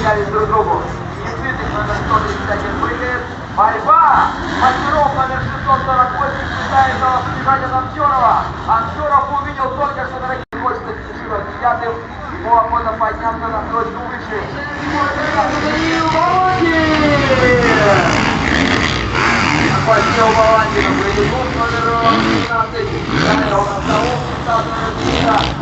поменялись друг другу. Язытых номер 131 прыгает. Борьба! Мастеров номер 648 пытается сбежать от Анчерова. Анчеров увидел только, что дорогие хочется финишировать девятым. Ему охота подняться на строчку выше. Охватил Баландина, боевик номер 12. Далее у нас Саул, номер 3.